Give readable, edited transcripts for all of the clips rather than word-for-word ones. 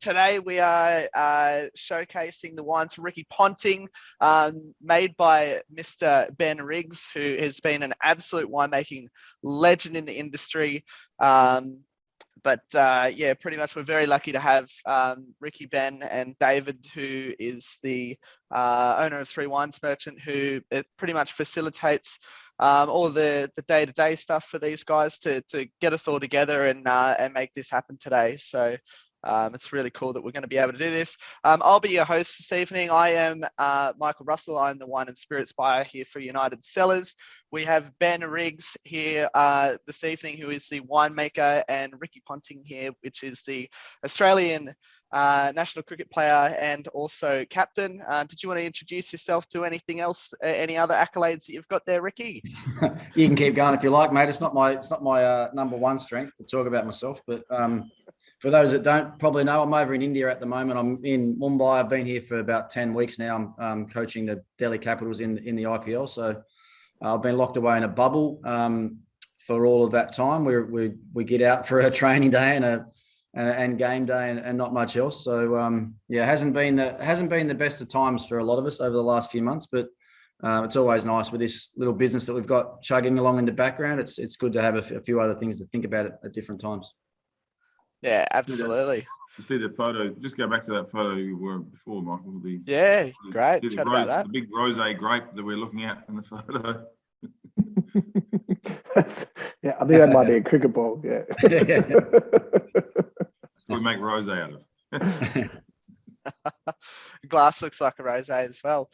Today we are showcasing the wines from Ricky Ponting, made by Mr. Ben Riggs, who has been an absolute winemaking legend in the industry. Yeah, pretty much we're very lucky to have Ricky, Ben, and David, who is the owner of Three Wines Merchant, who pretty much facilitates all the day-to-day stuff for these guys to get us all together and make this happen today. So it's really cool that we're going to be able to do this. I'll be your host this evening. I am Michael Russell. I'm the wine and spirits buyer here for United Cellars. We have Ben Riggs here this evening, who is the winemaker, and Ricky Ponting here, which is the Australian national cricket player and also captain. Did you want to introduce yourself to anything else, any other accolades that you've got there, Ricky? You can keep going if you like, mate. It's not my number one strength to talk about myself, but for those that don't probably know, I'm over in India at the moment. I'm in Mumbai. I've been here for about 10 weeks now. I'm coaching the Delhi Capitals in the IPL. So I've been locked away in a bubble for all of that time. We get out for a training day and game day and not much else. So yeah, it hasn't been the best of times for a lot of us over the last few months, but it's always nice with this little business that we've got chugging along in the background. It's good to have a few other things to think about at different times. Yeah, absolutely. You see the photo, just go back to that photo you were before, Michael. Great. Chat about that. The big rosé grape that we're looking at in the photo. Yeah, I think that might be a cricket ball. Yeah. We make rosé out of. Glass looks like a rosé as well.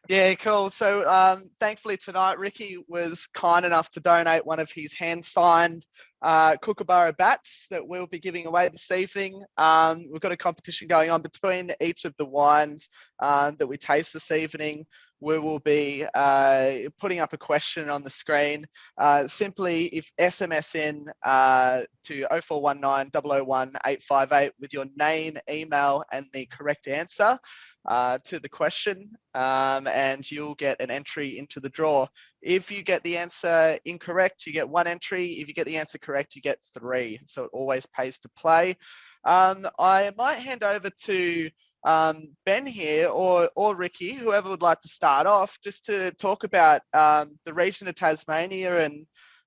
Yeah, cool. So thankfully tonight, Ricky was kind enough to donate one of his hand-signed Kookaburra bats that we'll be giving away this evening. We've got a competition going on between each of the wines that we taste this evening. We will be putting up a question on the screen. Simply, if SMS in to 0419 001 858 with your name, email, and the correct answer to the question, and you'll get an entry into the draw. If you get the answer incorrect, you get one entry. If you get the answer correct, you get 3. So it always pays to play. I might hand over to Ben here or Ricky, whoever would like to start off, just to talk about the region of Tasmania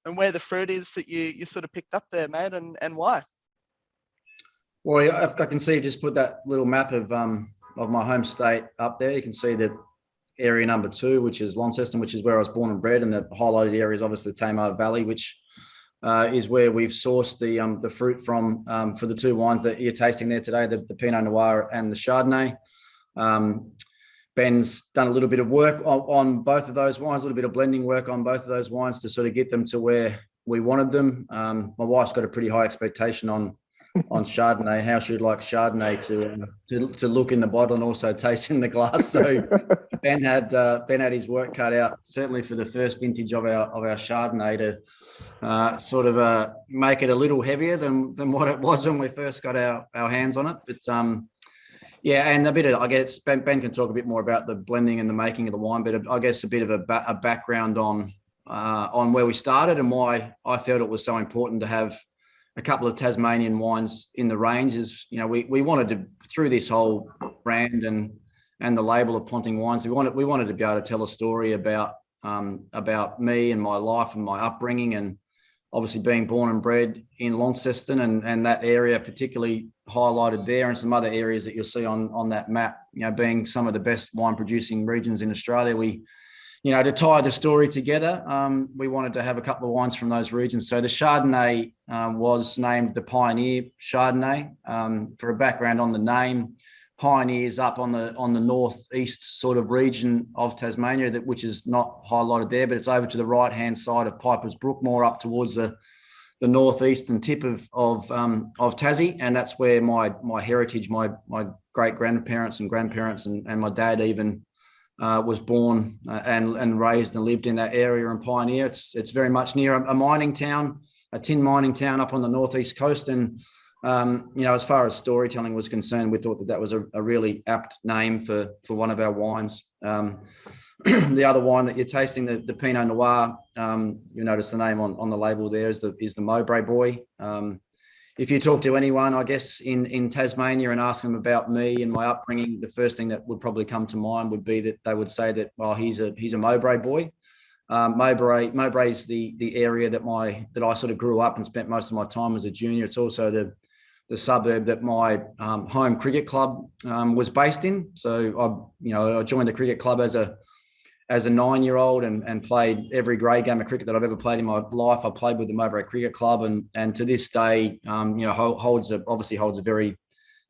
and where the fruit is that you sort of picked up there, mate, and why. Well, I can see you just put that little map of my home state up there. You can see that area number 2, which is Launceston, which is where I was born and bred, and the highlighted area is obviously the Tamar Valley, which is where we've sourced the fruit from for the 2 wines that you're tasting there today, the Pinot Noir and the Chardonnay. Ben's done a little bit of work on both of those wines, a little bit of blending work on both of those wines to sort of get them to where we wanted them. My wife's got a pretty high expectation on Chardonnay, how she'd like Chardonnay to look in the bottle and also taste in the glass. So Ben had his work cut out, certainly for the first vintage of our Chardonnay, to sort of make it a little heavier than what it was when we first got our hands on it. But yeah, and a bit of, I guess Ben can talk a bit more about the blending and the making of the wine, but I guess a bit of a background on where we started and why I felt it was so important to have a couple of Tasmanian wines in the range. Is, you know, we wanted to, through this whole brand and the label of Ponting Wines, we wanted to be able to tell a story about me and my life and my upbringing, and obviously being born and bred in Launceston and that area particularly highlighted there, and some other areas that you'll see on that map, you know, being some of the best wine producing regions in Australia. We, you know, to tie the story together, we wanted to have a couple of wines from those regions. So the Chardonnay was named the Pioneer Chardonnay. For a background on the name, Pioneer's up on the northeast sort of region of Tasmania, which is not highlighted there, but it's over to the right-hand side of Piper's Brook, more up towards the northeastern tip of Tassie, and that's where my heritage, my great grandparents and grandparents and my dad even was born and raised and lived in that area in Pioneer. It's very much near a mining town, a tin mining town up on the northeast coast. And you know, as far as storytelling was concerned, we thought that was a really apt name for one of our wines. The other wine that you're tasting, the Pinot Noir, you notice the name on the label there is the Mowbray Boy. if you talk to anyone, I guess, in Tasmania and ask them about me and my upbringing, the first thing that would probably come to mind would be that they would say that, well, he's a Mowbray boy. Mowbray is the area that I sort of grew up and spent most of my time as a junior. It's also the suburb that my home cricket club was based in. So I joined the cricket club as a 9-year-old and played every grade game of cricket that I've ever played in my life. I played with the Mowbray Cricket Club, and to this day, holds a very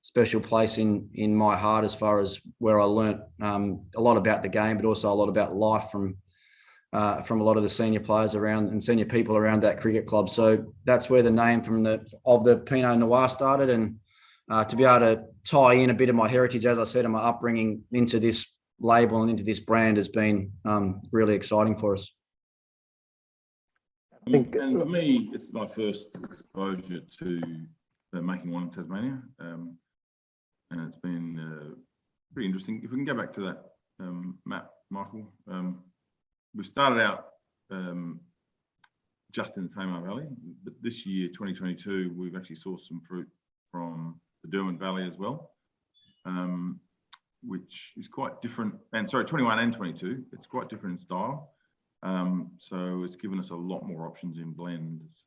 special place in my heart as far as where I learnt a lot about the game, but also a lot about life from a lot of the senior players around and senior people around that cricket club. So that's where the name of the Pinot Noir started, and to be able to tie in a bit of my heritage, as I said, and my upbringing into this label and into this brand has been really exciting for us. And for me, it's my first exposure to making wine in Tasmania, and it's been pretty interesting. If we can go back to that map, Michael, we started out just in the Tamar Valley, but this year, 2022, we've actually sourced some fruit from the Derwent Valley as well. Which is quite different, and sorry, 21 and 22, it's quite different in style. So it's given us a lot more options in blends.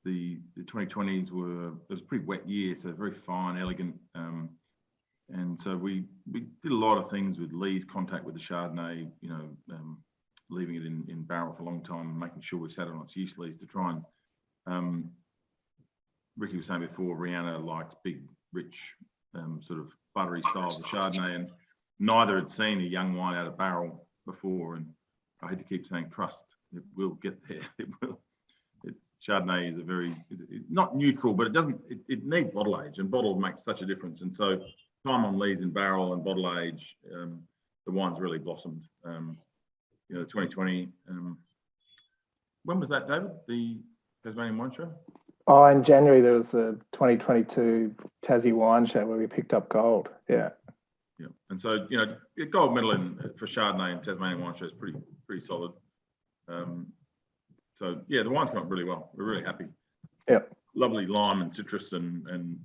The 2020s it was a pretty wet year, so very fine, elegant. And so we did a lot of things with Lee's contact with the Chardonnay, leaving it in barrel for a long time, making sure we sat on its yeast lees to try and, Ricky was saying before, Rihanna likes big, rich, sort of buttery style of the Chardonnay, and neither had seen a young wine out of barrel before. And I had to keep saying, trust, it will get there. It will. Chardonnay is not neutral, but it needs bottle age, and bottle makes such a difference. And so time on lees in barrel and bottle age, the wine's really blossomed. The 2020, when was that, David? The Tasmanian Wine Show? Oh, in January, there was the 2022 Tassie Wine Show where we picked up gold. Yeah. Yeah. And so, gold medal for Chardonnay and Tasmanian Wine Show is pretty solid. So, yeah, the wine's come up really well. We're really happy. Yeah. Lovely lime and citrus and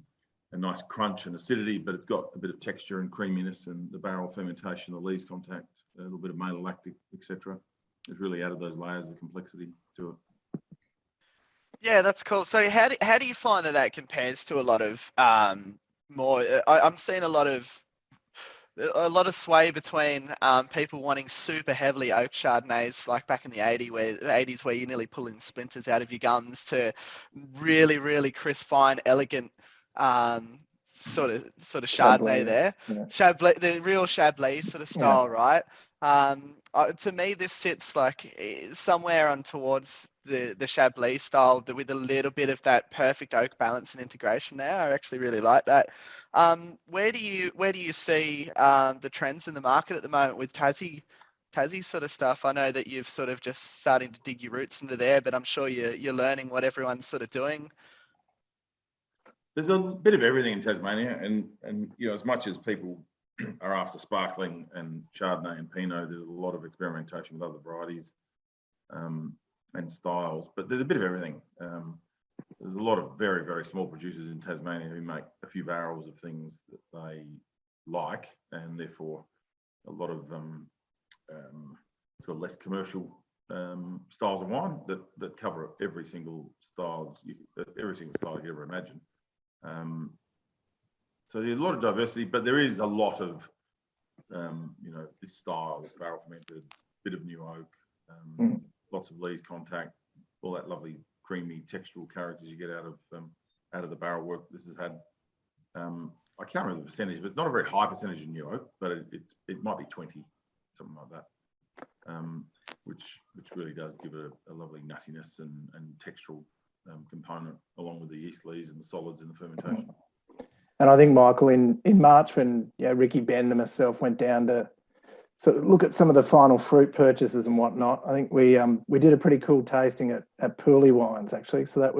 a nice crunch and acidity, but it's got a bit of texture and creaminess, and the barrel fermentation, the lees contact, a little bit of malolactic, etc. It's really added those layers of complexity to it. Yeah, that's cool. So how do you find that compares to a lot of more? I'm seeing a lot of sway between people wanting super heavily oak Chardonnays, like back in the 80s, where you're nearly pulling splinters out of your gums, to really, really crisp, fine, elegant sort of Chardonnay there. Yeah. Chablis, the real Chablis sort of style, right? To me, this sits like somewhere on towards the Chablis style, with a little bit of that perfect oak balance and integration there. I actually really like that. Where do you see the trends in the market at the moment with Tassie sort of stuff? I know that you've sort of just starting to dig your roots into there, but I'm sure you're learning what everyone's sort of doing. There's a bit of everything in Tasmania, and as much as people are after sparkling and Chardonnay and Pinot, there's a lot of experimentation with other varieties and styles, but there's a bit of everything. There's a lot of very, very small producers in Tasmania who make a few barrels of things that they like, and therefore a lot of sort of less commercial styles of wine that cover every single style you could ever imagine. So there's a lot of diversity, but there is a lot of, this style, this barrel fermented, bit of new oak, lots of lees contact, all that lovely creamy textural characters you get out of the barrel work this has had. I can't remember the percentage, but it's not a very high percentage of new oak, but it might be 20, something like that, which really does give it a lovely nuttiness and textural component, along with the yeast lees and the solids in the fermentation. And I think, Michael, in March, when Ricky, Ben and myself went down to sort of look at some of the final fruit purchases and whatnot, I think we did a pretty cool tasting at Pooley Wines, actually. So that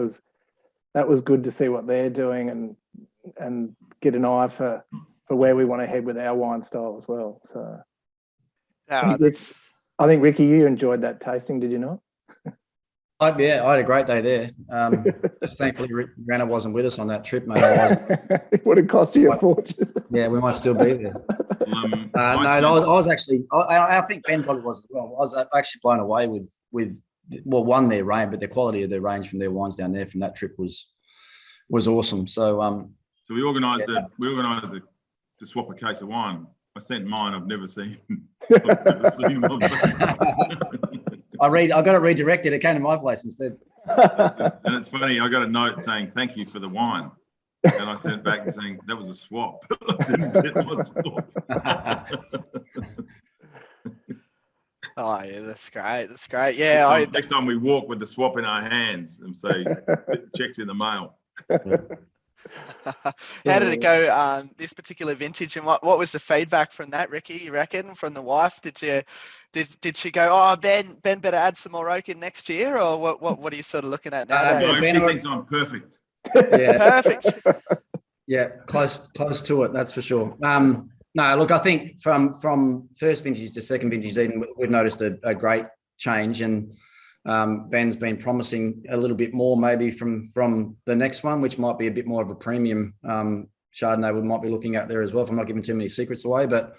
was good to see what they're doing and get an eye for where we want to head with our wine style as well. So I think, Ricky, you enjoyed that tasting, did you not? Yeah, I had a great day there. Just thankfully, Rana wasn't with us on that trip, mate. Otherwise, It would have cost you a fortune. yeah, we might still be there. No, I was actually. I think Ben probably was as well. I was actually blown away with well, one, their range, but the quality of their range from their wines down there from that trip was awesome. So So we organised to swap a case of wine. I sent mine. I've never seen. I've never seen one. I got it redirected. It came to my place instead. And it's funny. I got a note saying thank you for the wine, and I sent it back and saying that was a swap. I didn't get my swap. Oh yeah, that's great. That's great. Yeah, Next time we walk with the swap in our hands and say checks in the mail. How did it go this particular vintage, and what was the feedback from that, Ricky? You reckon from the wife? Did she go, oh, Ben better add some more oak in next year, or what are you sort of looking at nowadays? No, she thinks I'm perfect. Yeah, perfect. Yeah, close to it. That's for sure. No, look, I think from first vintage to second vintage, even we've noticed a great change, and Ben's been promising a little bit more maybe from the next one, which might be a bit more of a premium Chardonnay we might be looking at there as well, if I'm not giving too many secrets away. But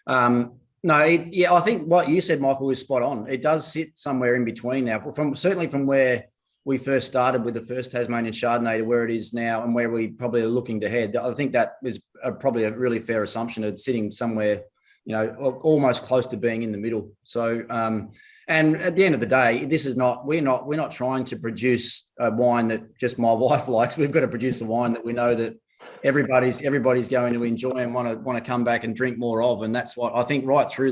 no, I think what you said, Michael, is spot on. It does sit somewhere in between now, certainly from where we first started with the first Tasmanian Chardonnay to where it is now and where we probably are looking to head. I think that is probably a really fair assumption of sitting somewhere, almost close to being in the middle. So, and at the end of the day, we're not trying to produce a wine that just my wife likes. We've got to produce a wine that we know that everybody's going to enjoy and want to come back and drink more of. And that's what I think right through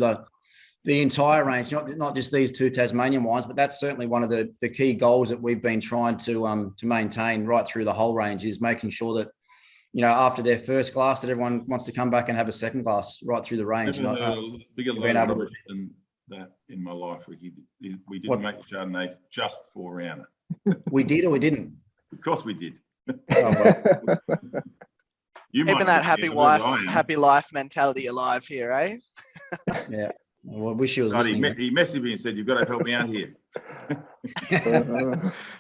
the entire range, not just these two Tasmanian wines, but that's certainly one of the key goals that we've been trying to maintain right through the whole range, is making sure that, after their first glass, that everyone wants to come back and have a second glass right through the range. Never heard a bigger load of than that in my life, Ricky. We didn't make Chardonnay just for Rihanna. We did or we didn't? Of course we did. Oh, well. Keeping that happy life mentality alive here, eh? Yeah. Well, I wish he was listening. He messaged me and said, "You've got to help me out here."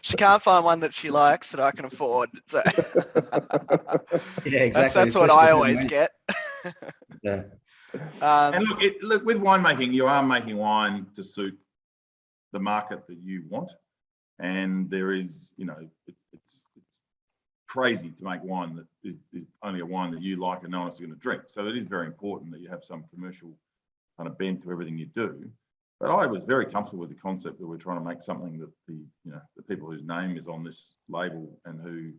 She can't find one that she likes that I can afford. So. Yeah, exactly. That's what I always get. Yeah. And look, with winemaking, you are making wine to suit the market that you want, and there is, it's crazy to make wine that is only a wine that you like and no one else is going to drink. So it is very important that you have some commercial kind of bent to everything you do. But I was very comfortable with the concept that we're trying to make something that the people whose name is on this label and who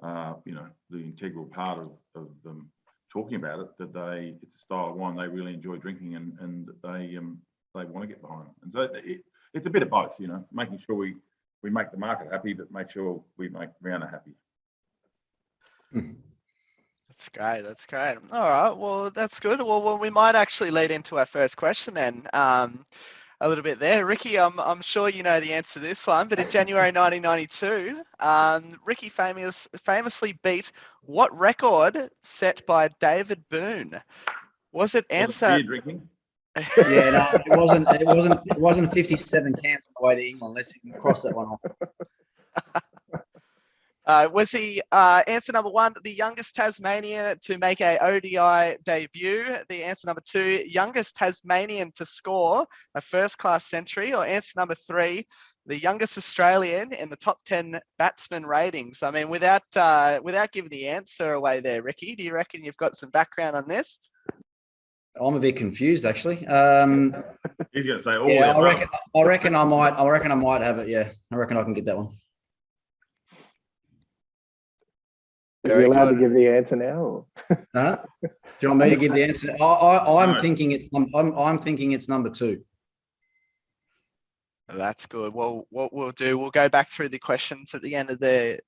the integral part of them talking about it, that it's a style of wine they really enjoy drinking and they want to get behind. And so it's a bit of both, making sure we make the market happy, but make sure we make Rihanna happy. That's great. All right, well, that's good. Well, we might actually lead into our first question then, a little bit there. Ricky, I'm sure you know the answer to this one, but in January 1992, Ricky famously beat what record set by David Boone? Was it answer? Beer drinking? Yeah, no, it wasn't 57 cans on the way to England. Let's cross that one off. Was he answer number one, the youngest Tasmanian to make a ODI debut? The answer number two, youngest Tasmanian to score a first-class century? Or answer number three, the youngest Australian in the top 10 batsman ratings? I mean, without giving the answer away there, Ricky, do you reckon you've got some background on this? I'm a bit confused, actually. He's going to say all. Yeah, I reckon I might have it. Yeah, I reckon I can get that one. Are you allowed to give the answer now? Huh? Do you want me to give the answer? I'm thinking it's number two. That's good. Well, what we'll do, we'll go back through the questions at the end of the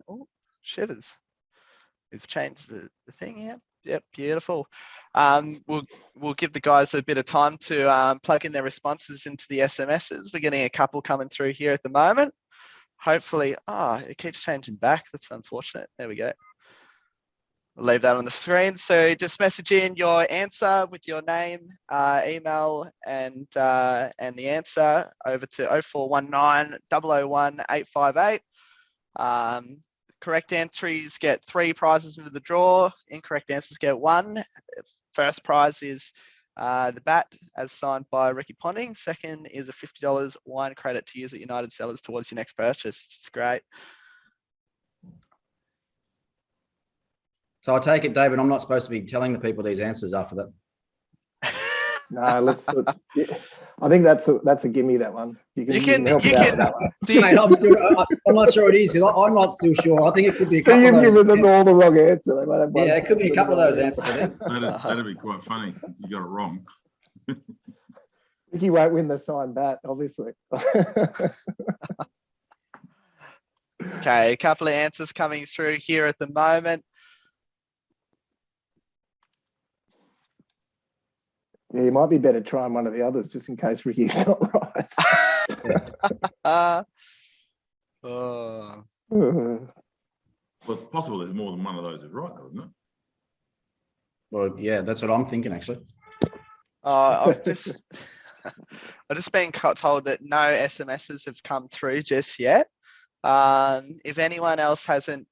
oh, shivers. We've changed the thing here. Yep, beautiful. We'll give the guys a bit of time to plug in their responses into the SMSs. We're getting a couple coming through here at the moment. Hopefully, it keeps changing back. That's unfortunate. There we go. I'll leave that on the screen. So just message in your answer with your name, email, and the answer over to 0419 001 858. Correct entries get 3 prizes into the draw. Incorrect answers get 1. First prize is the bat as signed by Ricky Ponting. Second is a $50 wine credit to use at United Cellars towards your next purchase. It's great. So I take it, David, I'm not supposed to be telling the people these answers after that. No, let's yeah, I think that's a gimme, that one. You can help it out with that one. Mate, I'm not sure it is, because I'm not still sure. I think it could be a So couple you've of those. given them all the wrong answer. They might have one Yeah, it could be a with couple of the those wrong answers, I think. That'd be quite funny if you got it wrong. Ricky won't win the signed bat, obviously. Okay, a couple of answers coming through here at the moment. Yeah, you might be better trying one of the others just in case Ricky's not right. Oh. Well, it's possible there's more than one of those is right, though, isn't it? Well, yeah, that's what I'm thinking, actually. I've just been told that no SMSs have come through just yet. If anyone else hasn't,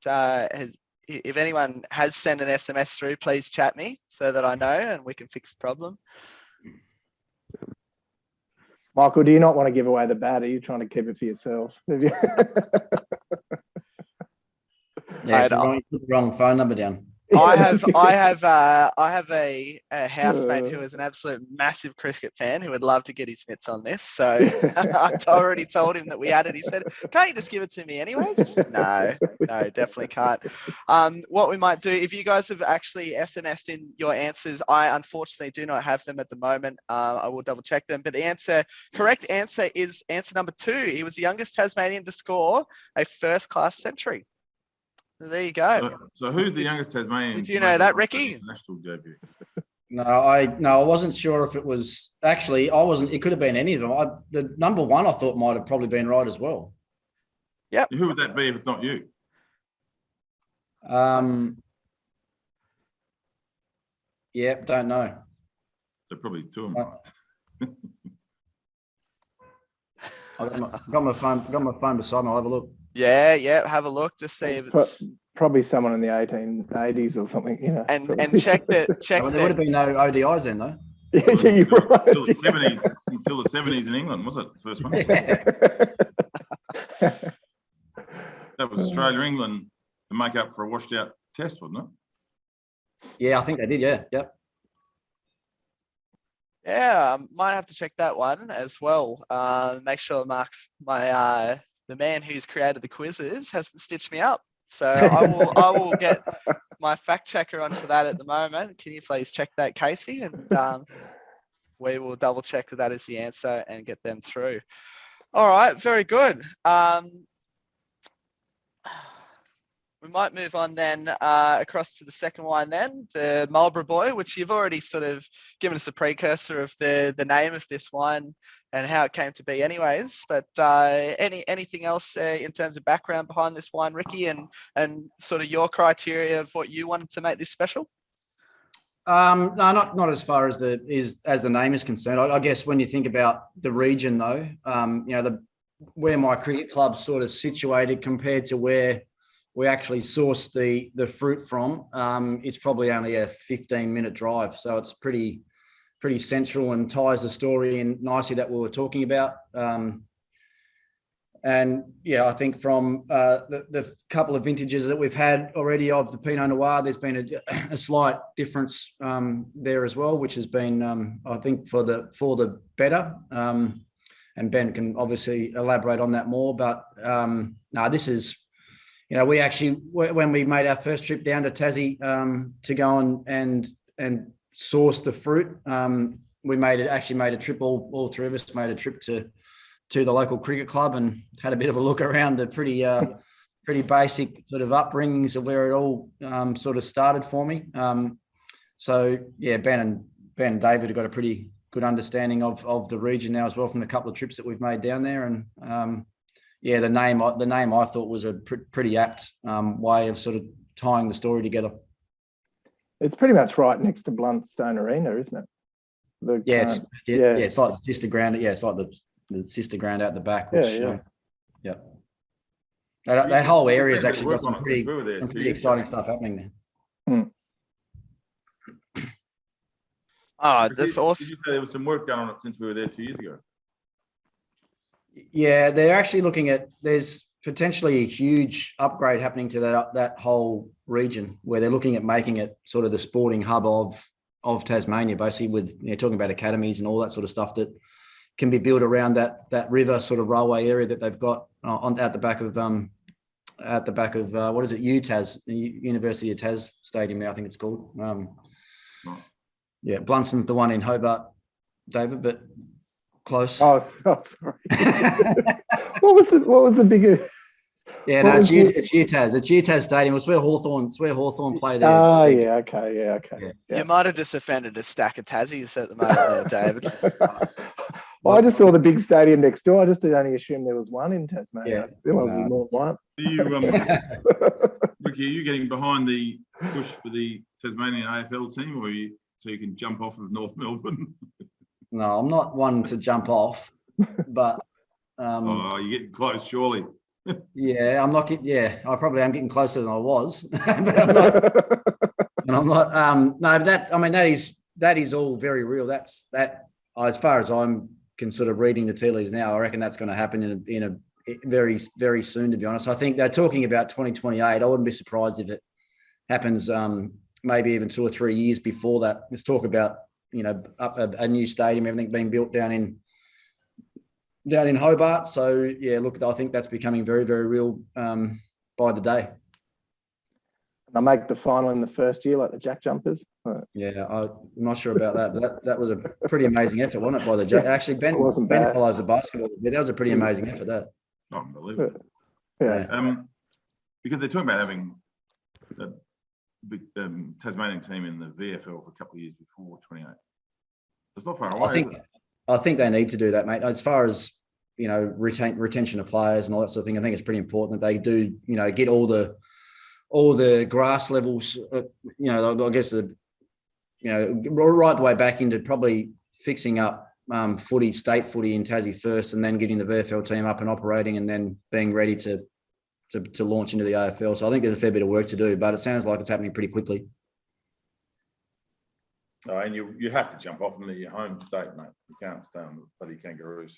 if anyone has sent an SMS through, please chat me so that I know and we can fix the problem. Michael, do you not want to give away the bat? Are you trying to keep it for yourself? Yeah, it's the wrong phone number down. I have a housemate who is an absolute massive cricket fan who would love to get his mitts on this. So I already told him that we had it. He said, "Can't you just give it to me anyways?" I said, No, definitely can't. What we might do, if you guys have actually SMS'd in your answers, I unfortunately do not have them at the moment. I will double check them. But the correct answer is answer number 2. He was the youngest Tasmanian to score a first-class century. There you go. So who's the youngest Tasmanian? Did you know that, Ricky? International debut. No, I wasn't sure if it was actually. I wasn't. It could have been any of them. The number 1 I thought might have probably been right as well. Yep. Who would that be if it's not you? Yep, don't know. They're probably 2 of them. I got my phone beside me. I'll have a look. Yeah. Have a look. Just see if it's probably someone in the 1880s or something, you know. and check that. There would have been no ODIs then, though. Yeah, you're right. Until the 70s in England, was it? The first one. That was Australia, England to make up for a washed out test, wasn't it? Yeah, I think they did. Yeah, yep. Yeah, might have to check that one as well. Make sure the man who's created the quizzes hasn't stitched me up. So I will get my fact checker onto that at the moment. Can you please check that, Casey? And we will double check that is the answer and get them through. All right, very good. We might move on then across to the second one then, the Marlborough Boy, which you've already sort of given us a precursor of the name of this wine and how it came to be anyways. But anything else in terms of background behind this wine, Ricky, and sort of your criteria of what you wanted to make this special? No, not as far as the name is concerned. I guess when you think about the region though, where my cricket club's sort of situated compared to where we actually source the fruit from, it's probably only a 15-minute drive. So it's pretty central and ties the story in nicely that we were talking about. And yeah, I think from the couple of vintages that we've had already of the Pinot Noir, there's been a slight difference there as well, which has been, I think, for the better. And Ben can obviously elaborate on that more. But no, this is, we actually, when we made our first trip down to Tassie to go and source the fruit, we made a trip, all 3 of us made a trip to the local cricket club and had a bit of a look around the pretty basic sort of upbringings of where it all sort of started for me. So yeah, Ben and David have got a pretty good understanding of the region now as well from the couple of trips that we've made down there. And yeah, the name I thought was a pretty apt way of sort of tying the story together. It's pretty much right next to Bluntstone Arena, isn't it? It's like the sister ground. Yeah, it's like the sister ground out the back. Which, yeah. That whole area has actually got some pretty exciting stuff happening there. Oh, that's awesome. Did you say there was some work done on it since we were there 2 years ago? Yeah, they're actually looking at, there's potentially a huge upgrade happening to that whole region, where they're looking at making it sort of the sporting hub of Tasmania, basically, with talking about academies and all that sort of stuff that can be built around that river sort of railway area that they've got at the back of what is it, UTAS, University of Tas Stadium now, I think it's called. Yeah, Blunston's the one in Hobart, David, but close. Oh, sorry. What was the bigger? Yeah, no, it's UTAS. It's UTAS Stadium. It's where Hawthorn play there. Oh, yeah, okay. You might have just offended a stack of Tassies at the moment there, David. Well, I just saw the big stadium next door. I just did only assume there was one in Tasmania. I realised there's more than one. Ricky, are you getting behind the push for the Tasmanian AFL team, or so you can jump off of North Melbourne? No, I'm not one to jump off, but you're getting close, surely. Yeah, I'm not. Yeah, I probably am getting closer than I was, but I'm not. And I'm not. No, that is all very real. That's as far as I'm sort of reading the tea leaves now. I reckon that's going to happen in a very, very soon. To be honest, I think they're talking about 2028. I wouldn't be surprised if it happens. Maybe even 2 or 3 years before that. Let's talk about a new stadium, everything being built down in Hobart. So yeah, look, I think that's becoming very, very real by the day. They'll make the final in the first year, like the Jack Jumpers. Yeah, I'm not sure about that, but that was a pretty amazing effort, wasn't it, by the Jack? Actually, Ben follows the basketball. Yeah, that was a pretty amazing effort, that. Unbelievable. Yeah. Because they're talking about having the Tasmanian team in the VFL for a couple of years before 28. It's not far away, I think they need to do that, mate. As far as retention of players and all that sort of thing, I think it's pretty important that they do, get all the grass levels. I guess right the way back into probably fixing up state footy in Tassie first, and then getting the VFL team up and operating, and then being ready to launch into the AFL. So I think there's a fair bit of work to do, but it sounds like it's happening pretty quickly. Oh, and you have to jump off into your home state, mate. You can't stay on the bloody Kangaroos.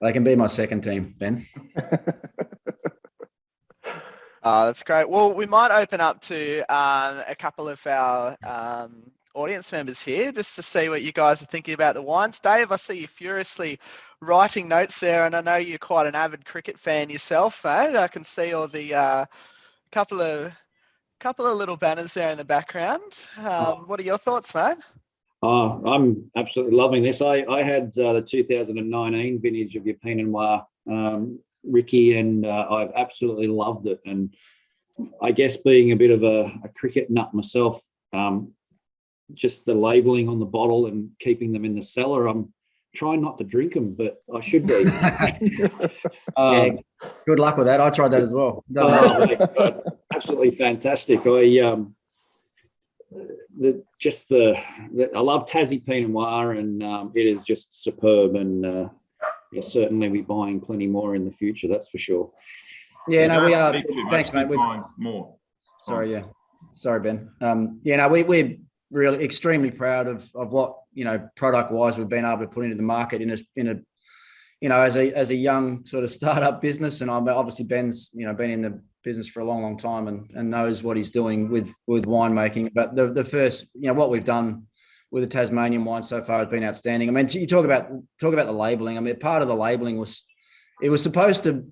They can be my second team, Ben. That's great. Well, we might open up to a couple of our audience members here just to see what you guys are thinking about the wines. Dave, I see you furiously writing notes there, and I know you're quite an avid cricket fan yourself, mate. I can see all the couple of little banners there in the background. What are your thoughts, mate? Oh, I'm absolutely loving this. I had the 2019 vintage of your Pinot Noir, Ricky, and I've absolutely loved it. And I guess being a bit of a cricket nut myself, just the labelling on the bottle and keeping them in the cellar, I'm trying not to drink them, but I should be. Yeah, good luck with that. I tried that as well. Absolutely fantastic. I love Tassie Pinot Noir, and it is just superb, and you'll certainly be buying plenty more in the future, that's for sure. Yeah, no, we are. Thanks, mate. More. Sorry, yeah. Sorry, Ben. We're really extremely proud of what, product-wise we've been able to put into the market as a young sort of startup business. And obviously Ben's, been in the business for a long, long time and knows what he's doing with winemaking. But the first, what we've done with the Tasmanian wine so far has been outstanding. I mean, you talk about the labeling. I mean, part of the labeling was supposed to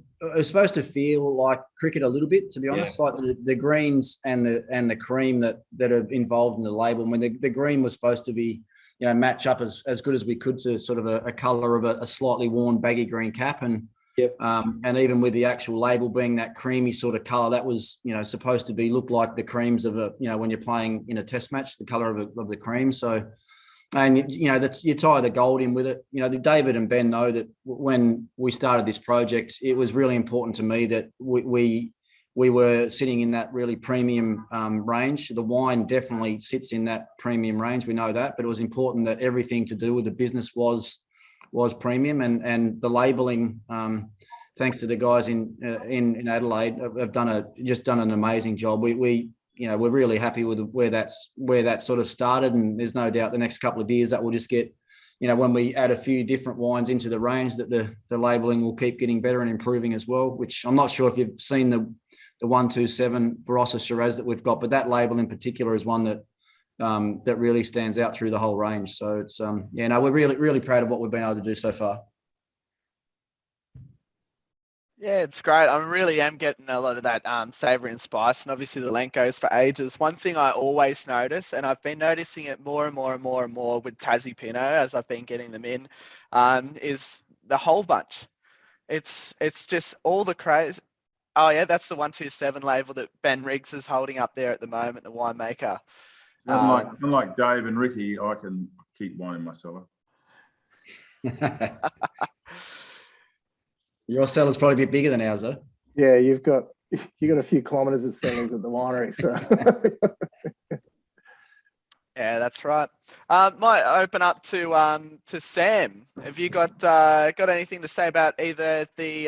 feel like cricket a little bit, to be honest, like the greens and the cream that are involved in the label. I mean, the green was supposed to be, match up as good as we could to sort of a color of a slightly worn baggy green cap. And and even with the actual label being that creamy sort of color, that was, supposed to look like the creams of when you're playing in a test match, the color of the cream. So, and you tie the gold in with it. David and Ben know that when we started this project, it was really important to me that we we were sitting in that really premium range. The wine definitely sits in that premium range. We know that, but it was important that everything to do with the business was premium, and the labelling. Thanks to the guys in Adelaide, have done an amazing job. We're really happy with where that sort of started, and there's no doubt the next couple of years that will just get, when we add a few different wines into the range, that the labelling will keep getting better and improving as well. Which I'm not sure if you've seen the 127 Barossa Shiraz that we've got, but that label in particular is one that really stands out through the whole range. So it's we're really proud of what we've been able to do so far. Yeah, it's great. I really am getting a lot of that savoury and spice, and obviously the length goes for ages. One thing I always notice, and I've been noticing it more and more and more and more with Tassie Pinot as I've been getting them in, is the whole bunch. It's just all the craze. Oh yeah, that's the 127 label that Ben Riggs is holding up there at the moment, the winemaker. Unlike Dave and Ricky, I can keep wine in my cellar. Your cellar's probably a bit bigger than ours, though. Yeah, you got a few kilometres of cellars at the winery, so. Yeah, that's right. Might open up to Sam. Have you got anything to say about either the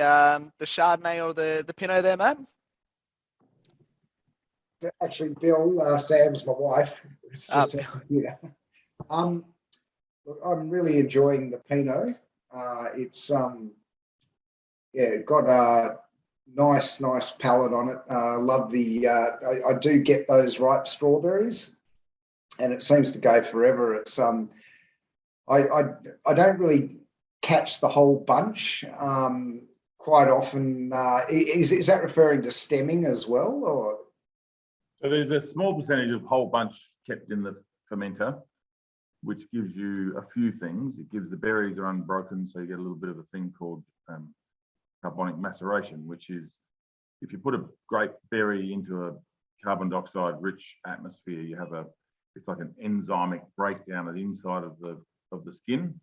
Chardonnay or the Pinot there, mate? Actually, Bill, Sam's my wife. It's just a computer. Look, I'm really enjoying the Pinot. It's got a nice palate on it. Love the. I do get those ripe strawberries, and it seems to go forever. It's I don't really catch the whole bunch quite often. Is that referring to stemming as well, or? So there's a small percentage of whole bunch kept in the fermenter, which gives you a few things. It gives the berries are unbroken, so you get a little bit of a thing called carbonic maceration, which is if you put a grape berry into a carbon dioxide rich atmosphere, you have it's like an enzymic breakdown at the inside of the skin,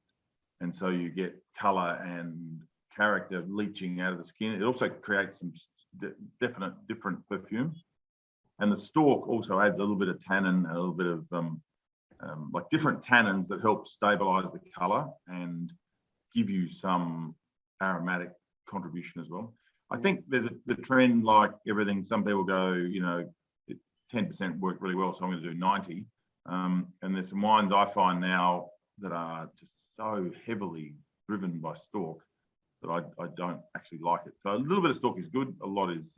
and so you get color and character leaching out of the skin. It also creates some different perfume, and the stalk also adds a little bit of tannin, a little bit of like different tannins that help stabilize the color and give you some aromatic contribution as well. I think there's the trend, like everything, some people go, 10% worked really well, so I'm going to do 90. And there's some wines I find now that are just so heavily driven by stalk that I don't actually like it. So a little bit of stalk is good. A lot is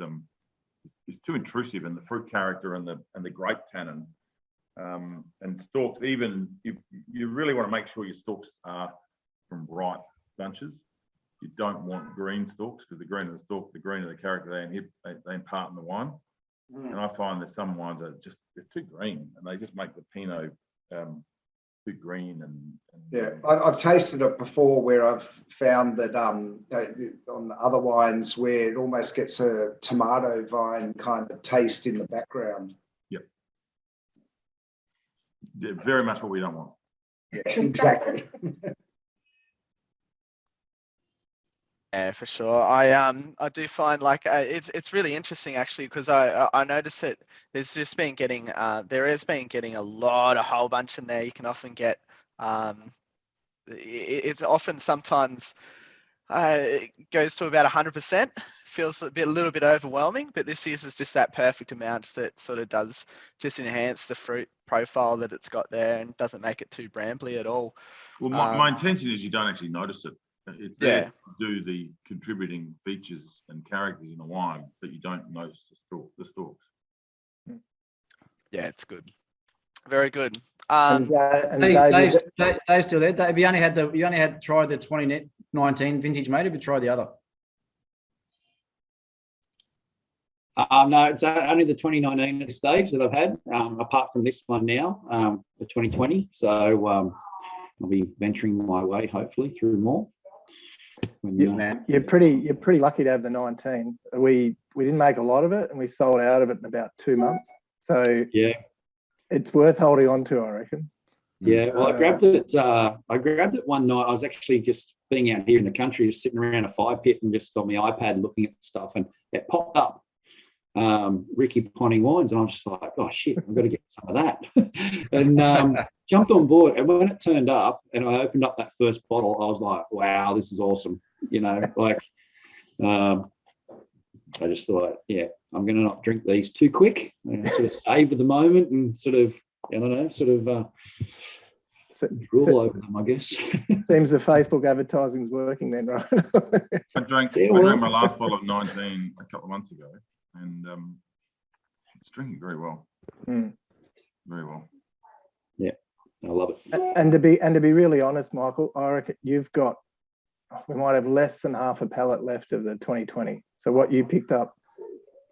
too intrusive, and the fruit character and the grape tannin and stalks. Even you really want to make sure your stalks are from ripe bunches. You don't want green stalks, because the greener the stalk, the greener the character they impart in the wine. And I find that some wines are they're too green, and they just make the Pinot too green. And I've tasted it before, where I've found that on other wines where it almost gets a tomato vine kind of taste in the background. Yep. Yeah, very much what we don't want. Yeah, exactly. Yeah, for sure. I do find like it's really interesting actually, because I notice that there has been getting a lot of whole bunch in there. You can often get it's often sometimes it goes to about 100%. Feels a little bit overwhelming, but this uses just that perfect amount that sort of does just enhance the fruit profile that it's got there, and doesn't make it too brambly at all. Well, my intention is you don't actually notice it. It's there to do the contributing features and characters in the wine, but you don't notice the stalks. Yeah, it's good. Very good. Dave's still there. Dave, you only had tried the 2019 vintage, mate. Have you tried the other? No, it's only the 2019 stage that I've had, apart from this one now, the 2020. So I'll be venturing my way, hopefully, through more. You're pretty lucky to have the 19. We didn't make a lot of it, and we sold out of it in about 2 months. So yeah, it's worth holding on to, I reckon. Yeah, well, I grabbed it one night. I was actually just being out here in the country, just sitting around a fire pit and just on my iPad looking at stuff, and it popped up. Ricky Ponting wines, and I'm just like, oh shit, I've got to get some of that, and jumped on board. And when it turned up, and I opened up that first bottle, I was like, wow, this is awesome. Like, I just thought, yeah, I'm going to not drink these too quick. And sort of savor the moment and sort of, I don't know, drool over them, I guess. Seems the Facebook advertising's working then, right? I drank my last bottle of 19 a couple of months ago, and it's drinking very well. Very well. Yeah, I love it. And to be really honest, Michael, I reckon we might have less than half a pallet left of the 2020. So what you picked up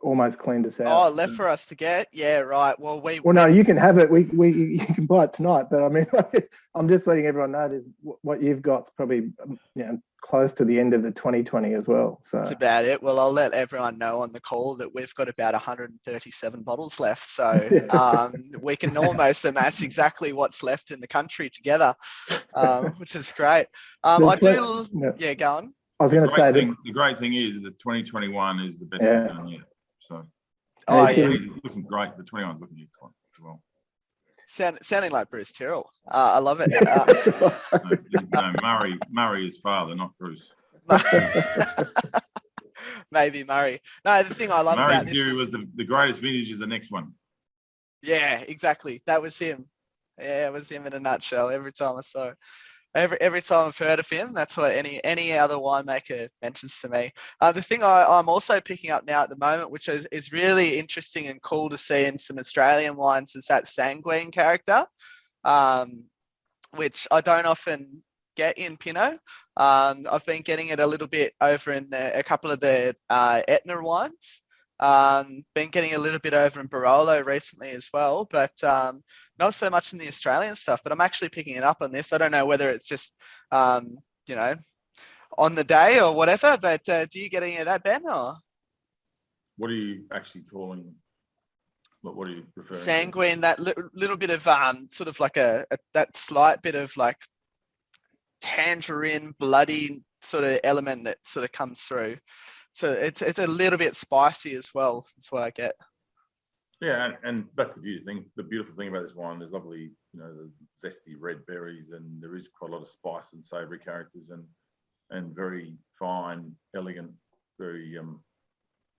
almost cleaned us out. Oh, left for us to get? Yeah, right. Well, no, you can have it. You can buy it tonight. But I mean, I'm just letting everyone know this. What you've got's probably close to the end of the 2020 as well. So that's about it. Well, I'll let everyone know on the call that we've got about 137 bottles left. So we can almost amass exactly what's left in the country together, which is great. Yeah, go on. I was going to say the great thing is that 2021 is the best we've done yet. So looking great. The 21's looking excellent as well. Sounding like Bruce Tyrrell. I love it. Murray is father, not Bruce. Maybe Murray. No, the thing I love Murray's about this theory was the greatest vintage is the next one. Yeah, exactly. That was him. Yeah, it was him in a nutshell. Every time I saw it. Every time I've heard of him, that's what any other winemaker mentions to me. The thing I'm also picking up now at the moment, which is really interesting and cool to see in some Australian wines, is that sanguine character, which I don't often get in Pinot. I've been getting it a little bit over in a couple of the Etna wines. Been getting a little bit over in Barolo recently as well, but not so much in the Australian stuff. But I'm actually picking it up on this. I don't know whether it's just on the day or whatever. But do you get any of that, Ben? Or what are you actually calling? What are you referring sanguine? That little bit of sort of like that slight bit of like tangerine, bloody sort of element that sort of comes through. So it's a little bit spicy as well. That's what I get. Yeah, and that's the beautiful thing about this wine. There's lovely, the zesty red berries, and there is quite a lot of spice and savoury characters, and very fine, elegant, very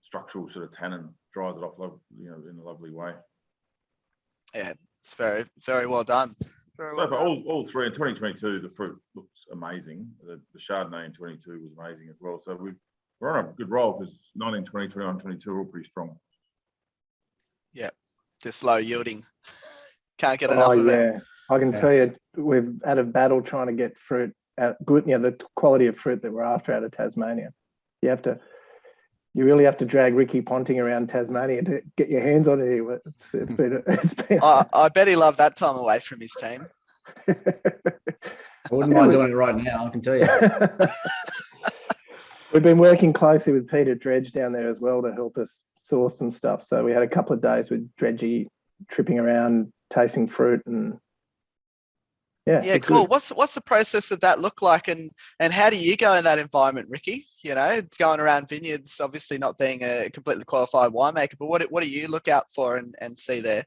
structural sort of tannin. Dries it off, in a lovely way. Yeah, it's very, very well done. So for all three in 2022, the fruit looks amazing. The Chardonnay in 22 was amazing as well. So we're on a good roll because 19, 20, 21, 22 are all pretty strong. Yeah, just low yielding. Can't get enough of it. I can tell you, we've had a battle trying to get fruit good. The quality of fruit that we're after out of Tasmania. You really have to drag Ricky Ponting around Tasmania to get your hands on it. It's been. I bet he loved that time away from his team. I wouldn't mind doing it right now, I can tell you. We've been working closely with Peter Dredge down there as well to help us source some stuff. So we had a couple of days with Dredgy tripping around, tasting fruit, and yeah, cool. Good. What's the process of that look like, and how do you go in that environment, Ricky? Going around vineyards, obviously not being a completely qualified winemaker, but what do you look out for and see there?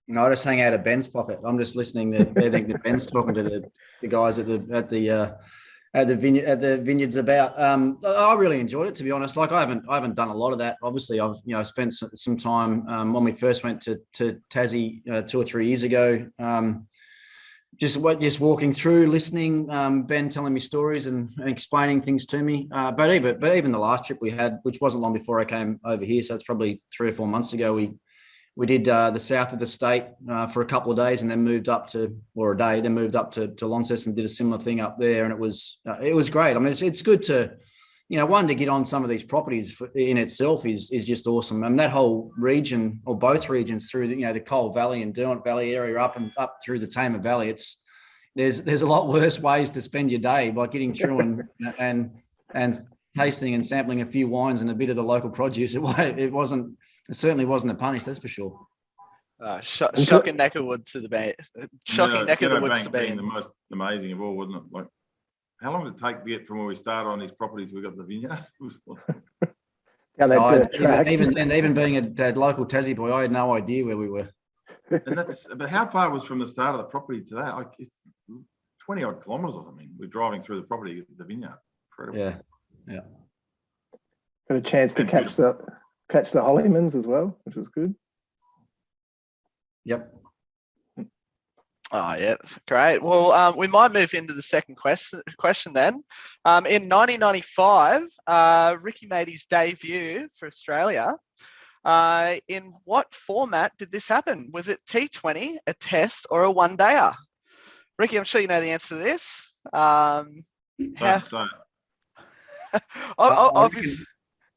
No, I just hang out of Ben's pocket. I'm just listening to everything that Ben's talking to the guys at the vineyards about. I really enjoyed it, to be honest. Like I haven't done a lot of that. Obviously, I've spent some time when we first went to Tassie 2 or 3 years ago. Just walking through, listening, Ben telling me stories and explaining things to me. But even the last trip we had, which wasn't long before I came over here, so it's probably 3 or 4 months ago, we did the south of the state for a couple of days, and then moved up to Launceston and did a similar thing up there, and it was great. I mean, it's good to, one, to get on some of these properties in itself is just awesome. And that whole region, or both regions, through the Cole Valley and Derwent Valley area, up through the Tamar Valley, there's a lot worse ways to spend your day by getting through and tasting and sampling a few wines and a bit of the local produce. It certainly wasn't a punish, that's for sure. Shocking neck of woods to the bay. Shocking neck of the woods to be the most amazing of all, wasn't it? Like, how long did it take to get from where we started on these properties we got the vineyards? Down that dirt Even, track. even being a local Tassie boy, I had no idea where we were. And but how far was from the start of the property to that? Like it's 20 odd kilometres or something. We're driving through the property, the vineyard. Incredible. Yeah. Got a chance to And catch the Hollymans as well, which was good. Yep. Oh, yeah, great. Well, we might move into the second question then. In 1995, Ricky made his debut for Australia. In what format did this happen? Was it T20, a test, or a one-dayer? Ricky, I'm sure you know the answer to this. Don't say it. Obviously.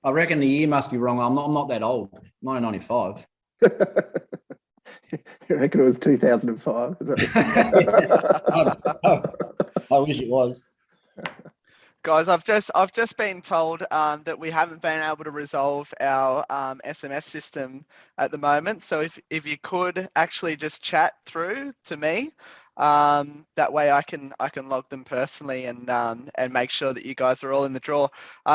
I reckon the year must be wrong. I'm not that old. 1995. You reckon it was 2005? I wish it was. Guys, I've just been told that we haven't been able to resolve our SMS system at the moment. So if you could actually just chat through to me, that way I can log them personally and make sure that you guys are all in the draw.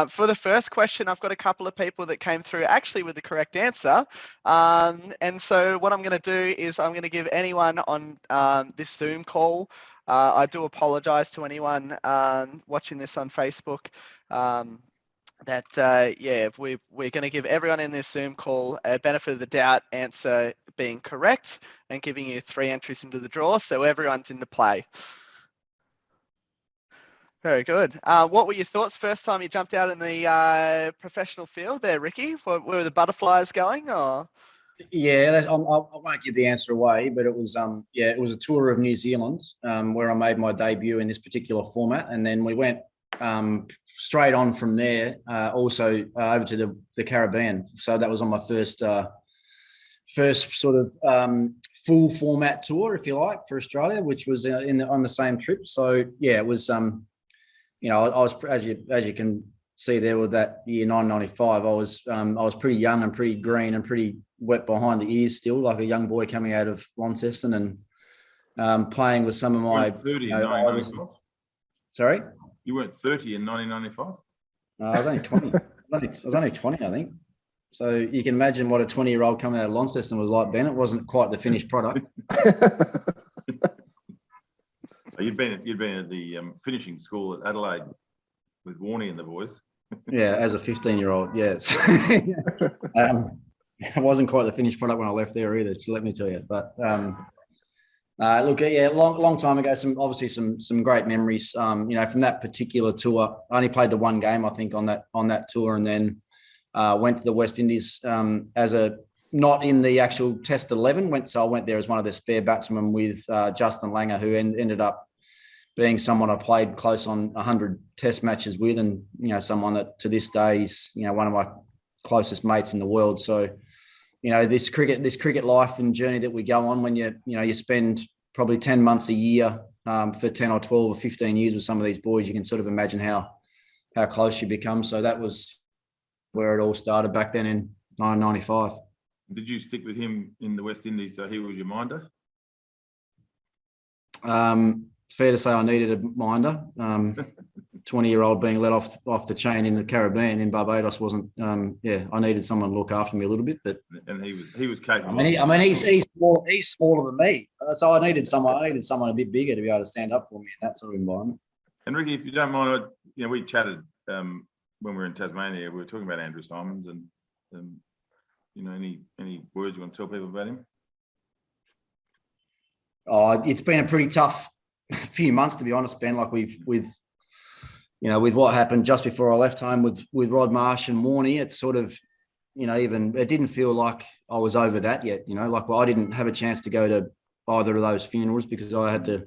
For the first question, I've got a couple of people that came through actually with the correct answer. And so what I'm going to do is I'm going to give anyone on this Zoom call. I do apologise to anyone watching this on Facebook. We're going to give everyone in this Zoom call a benefit of the doubt answer being correct and giving you 3 entries into the draw, so everyone's into play. Very good. What were your thoughts first time you jumped out in the professional field there, Ricky? Were the butterflies going, or? Yeah, I won't give the answer away, but it was it was a tour of New Zealand where I made my debut in this particular format, and then we went straight on from there also over to the Caribbean. So that was on my first sort of full format tour, if you like, for Australia, which was on the same trip. So yeah, it was I was, as you can see there with that year 1995, I was pretty young and pretty green and pretty wet behind the ears still, like a young boy coming out of Launceston and playing with some of my. 30 in 1995. Sorry, you weren't 30 in 1995. I was only 20. I was only 20, I think. So you can imagine what a 20-year-old coming out of Launceston was like, Ben. It wasn't quite the finished product. You'd been at the finishing school at Adelaide with Warney and the boys. Yeah, as a 15-year-old, yes. It wasn't quite the finished product when I left there either, let me tell you. But look, yeah, long time ago. Some great memories. From that particular tour. I only played the one game, I think, on that tour, and then went to the West Indies not in the actual Test 11. So I went there as one of the spare batsmen with Justin Langer, who ended up being someone I played close on 100 Test matches with, and someone that to this day is one of my closest mates in the world. So this cricket life and journey that we go on, when you spend probably 10 months a year for 10 or 12 or 15 years with some of these boys, you can sort of imagine how close you become. So that was where it all started back then in 1995. Did you stick with him in the West Indies so he was your minder? It's fair to say I needed a minder. 20-year-old being let off the chain in the Caribbean in Barbados wasn't. I needed someone to look after me a little bit, but and he was capable. He's smaller than me, so I needed someone a bit bigger to be able to stand up for me in that sort of environment. And Ricky, if you don't mind, we chatted when we were in Tasmania. We were talking about Andrew Simons, and any words you want to tell people about him? It's been a pretty tough few months, to be honest, Ben. Like with what happened just before I left home with Rod Marsh and Warney, it's sort of, even it didn't feel like I was over that yet. I didn't have a chance to go to either of those funerals because I had to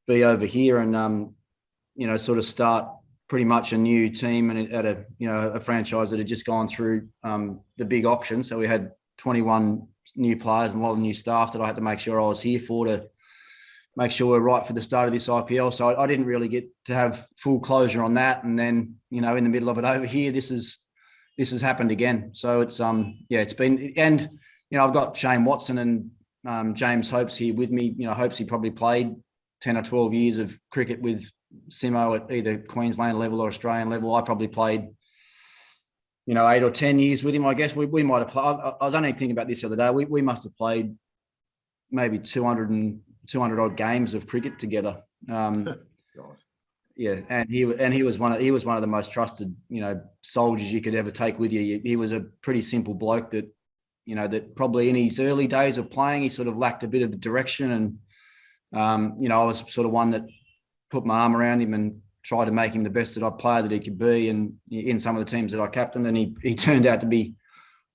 be over here and sort of start pretty much a new team and at a franchise that had just gone through the big auction. So we had 21 new players and a lot of new staff that I had to make sure I was here for, to make sure we're right for the start of this IPL. So I didn't really get to have full closure on that. And then, in the middle of it over here, this has happened again. So it's it's been, and I've got Shane Watson and James Hopes here with me. Hopes he probably played 10 or 12 years of cricket with Simo at either Queensland level or Australian level. I probably played 8 or 10 years with him, I guess we might have played. I was only thinking about this the other day. We must have played maybe 200 odd games of cricket together. Yeah, and he was one of the most trusted, soldiers you could ever take with you. He was a pretty simple bloke that, that probably in his early days of playing, he sort of lacked a bit of direction. And, I was sort of one that put my arm around him and tried to make him the best player that he could be. And in some of the teams that I captained, and he turned out to be,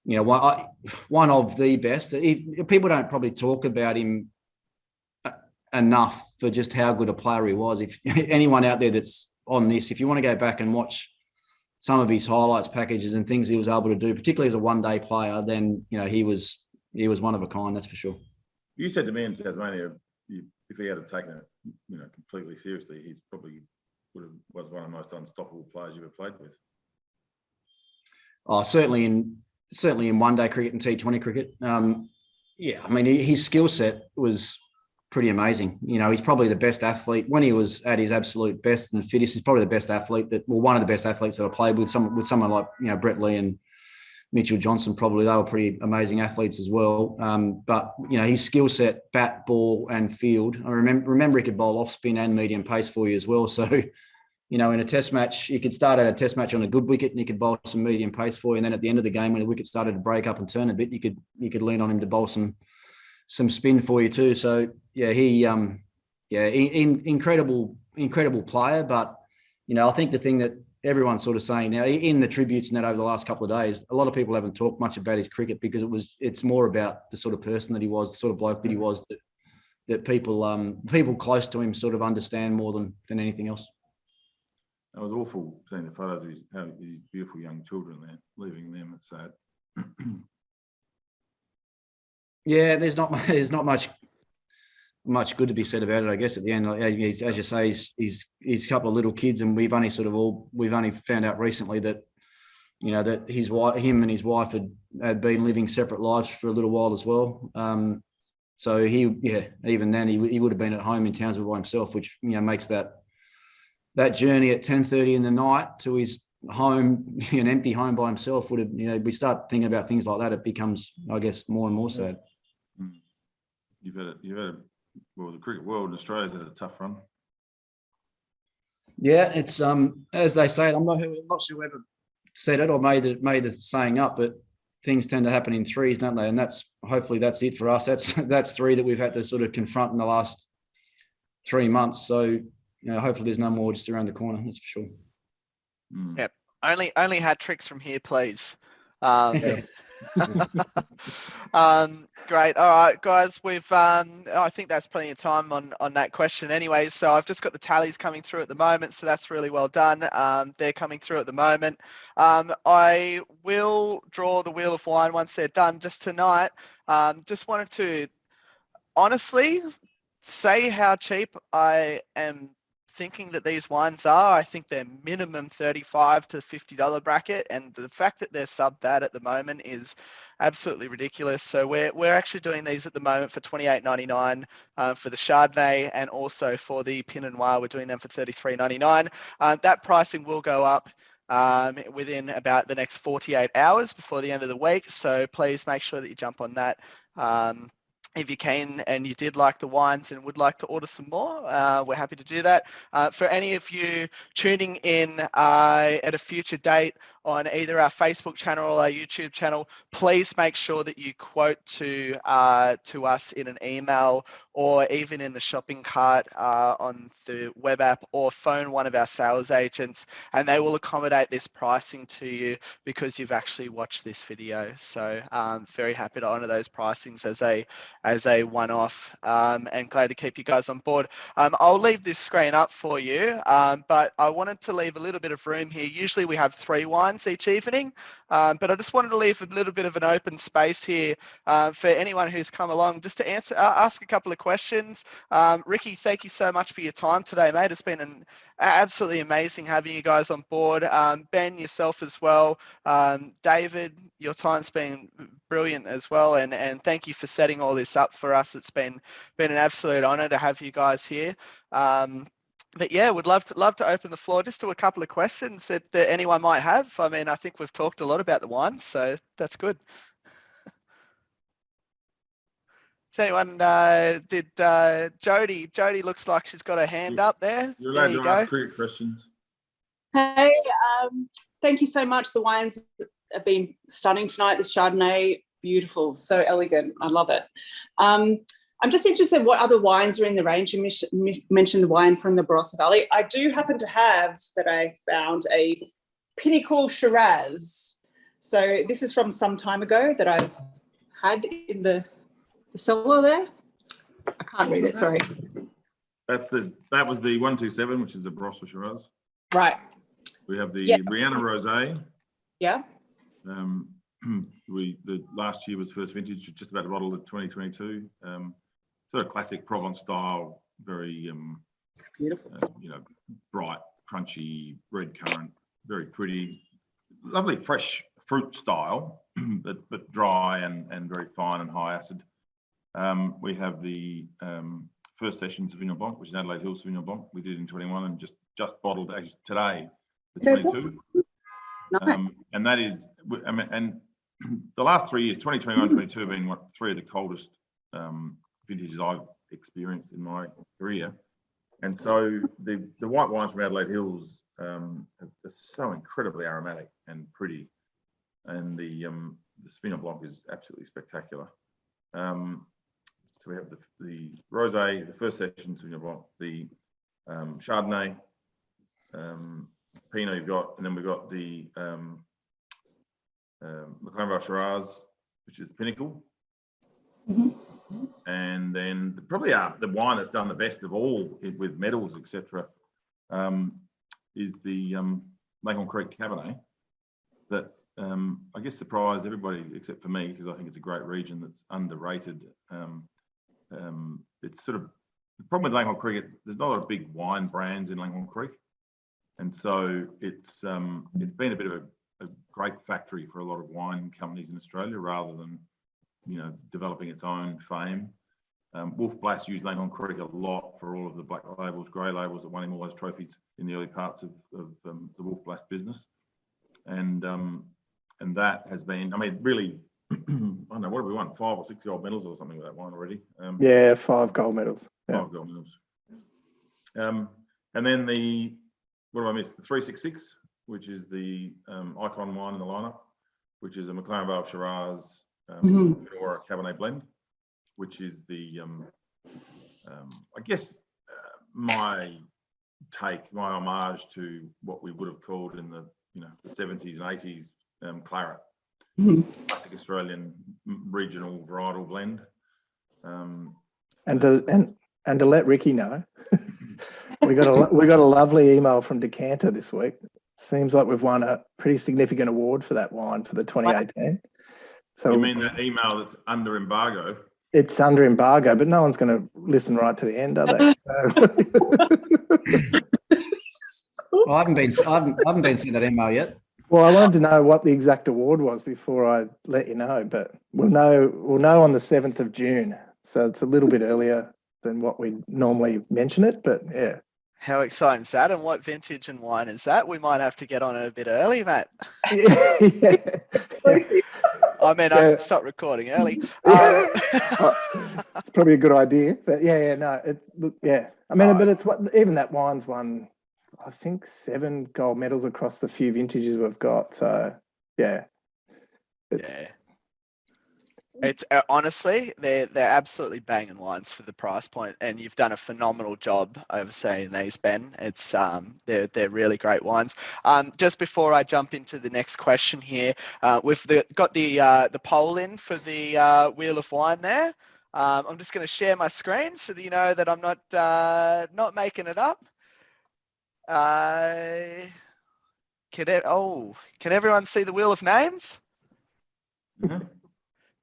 one of the best. People don't probably talk about him enough for just how good a player he was. If anyone out there that's on this, if you want to go back and watch some of his highlights packages and things he was able to do, particularly as a one-day player, then he was one of a kind, that's for sure. You said to me in Tasmania, if he had taken it, completely seriously, he's probably was one of the most unstoppable players you ever played with. Oh, certainly in one-day cricket and T20 cricket. Yeah, I mean, his skill set was pretty amazing. He's probably the best athlete when he was at his absolute best and fittest. He's probably the best athlete one of the best athletes that I played with. Someone like Brett Lee and Mitchell Johnson. Probably they were pretty amazing athletes as well. But his skill set, bat, ball, and field. I remember he could bowl off spin and medium pace for you as well. So in a test match, you could start out a test match on a good wicket and he could bowl some medium pace for you. And then at the end of the game, when the wicket started to break up and turn a bit, you could lean on him to bowl some spin for you too. So yeah, incredible player. But I think the thing that everyone's sort of saying now in the tributes and that over the last couple of days, a lot of people haven't talked much about his cricket because it's more about the sort of person that he was, the sort of bloke that he was, that people close to him sort of understand more than anything else. It was awful seeing the photos of his beautiful young children there, leaving them. It's sad. Yeah, there's not much good to be said about it, I guess. At the end, as you say, he's a couple of little kids, and we've only found out recently that that him and his wife had been living separate lives for a little while as well. So even then he would have been at home in Townsville by himself, which makes that journey at 10:30 in the night to his home, an empty home by himself, would have we start thinking about things like that, it becomes, I guess, more and more sad. You've had the cricket world in Australia's had a tough run. Yeah, it's as they say, I'm not sure whoever said it or made the saying up, but things tend to happen in threes, don't they? And hopefully that's it for us. That's three that we've had to sort of confront in the last 3 months. So hopefully there's no more just around the corner. That's for sure. Yep. Only hat tricks from here, please. Great. All right, guys, we've I think that's plenty of time on that question anyway. So I've just got the tallies coming through at the moment, so that's really well done. They're coming through at the moment. I will draw the wheel of wine once they're done just tonight. Just wanted to honestly say how cheap I am thinking that these wines are. I think they're minimum $35 to $50 bracket, and the fact that they're sub that at the moment is absolutely ridiculous. So we're actually doing these at the moment for $28.99 for the Chardonnay, and also for the Pinot Noir, we're doing them for $33.99. That pricing will go up within about the next 48 hours before the end of the week. So please make sure that you jump on that. If you can and you did like the wines and would like to order some more, we're happy to do that. For any of you tuning in at a future date on either our Facebook channel or our YouTube channel, please make sure that you quote to us in an email or even in the shopping cart on the web app, or phone one of our sales agents, and they will accommodate this pricing to you because you've actually watched this video. So very happy to honor those pricings as a one-off, and glad to keep you guys on board. I'll leave this screen up for you, but I wanted to leave a little bit of room here. Usually we have 3 wines each evening, but I just wanted to leave a little bit of an open space here for anyone who's come along, just to ask a couple of questions. Ricky, thank you so much for your time today, mate. It's been absolutely amazing having you guys on board. Ben, yourself as well. David, your time's been brilliant as well, and thank you for setting all this up for us. It's been an absolute honor to have you guys here. But yeah, would love to open the floor just to a couple of questions that anyone might have. I mean, I think we've talked a lot about the wine, so that's good. Does anyone did Jody? Jody looks like she's got her hand up there. You're There allowed you to go. ask cricket questions. Hey, thank you so much. The wines have been stunning tonight. This Chardonnay, beautiful, so elegant. I love it. I'm just interested what other wines are in the range. You mentioned the wine from the Barossa Valley. I do happen to have that I found a Pinnacle Shiraz. So this is from some time ago that I've had in the cellar there. I can't read it, sorry. That was the 127, which is a Barossa Shiraz. Right. We have the Yeah. Rihanna Rosé. Yeah. The last year was first vintage, just about to bottle in 2022. Sort of classic Provence style, very Beautiful. bright, crunchy, red currant, very pretty, lovely fresh fruit style, but dry and very fine and high acid. We have the first session Sauvignon Blanc, which is Adelaide Hills Sauvignon Blanc. We did in 21 and just bottled actually today, the 22. Nice. And that is, and the last 3 years, 2021, 22 have been three of the coldest vintages I've experienced in my career. And so the white wines from Adelaide Hills are so incredibly aromatic and pretty. And the Sauvignon Blanc is absolutely spectacular. So we have the Rosé, the first session Sauvignon Blanc, the Chardonnay, Pinot you've got, and then we've got the McLaren Shiraz, which is the Pinnacle. Mhm. And then probably the wine that's done the best of all with medals, etc., is the Langhorne Creek Cabernet. That I guess surprised everybody except for me, because I think it's a great region that's underrated. It's sort of the problem with Langhorne Creek. There's not a lot of big wine brands in Langhorne Creek, and so it's been a bit of a grape factory for a lot of wine companies in Australia, rather than developing its own fame. Wolf Blass used Langhorne Creek a lot for all of the black labels, grey labels that won him all those trophies in the early parts of the Wolf Blass business, and that has been, I mean, really, I don't know, what have we won? 5 or 6 gold medals or something with that wine already. Yeah, 5 gold medals. Yeah. 5 gold medals. And then what have I missed? The 366, which is the icon wine in the lineup, which is a McLaren Vale Shiraz or a Cabernet blend, which is the, I guess, my homage to what we would have called in the the 70s and 80s claret, classic Australian regional varietal blend. And to let Ricky know, we got a lovely email from Decanter this week. Seems like we've won a pretty significant award for that wine for the 2018. So you mean that email that's under embargo? It's under embargo, but no one's going to listen right to the end, are they? Well, I haven't been sent that email yet. Well, I wanted to know what the exact award was before I let you know, but we'll know on the 7th of June. So it's a little bit earlier than what we normally mention it, but yeah. How exciting is that? And what vintage and wine is that? We might have to get on it a bit early, Matt. Yeah. I mean, I can stop recording early. It's probably a good idea, but no, I mean, but it's what even that wine's won, I think, 7 gold medals across the few vintages we've got. So yeah. It's honestly, they're absolutely banging wines for the price point, and you've done a phenomenal job overseeing these, Ben. It's they're really great wines. Just before I jump into the next question here, we've got the poll in for the Wheel of Wine there. I'm just going to share my screen so that you know that I'm not making it up. Can everyone see the Wheel of Names? Mm-hmm.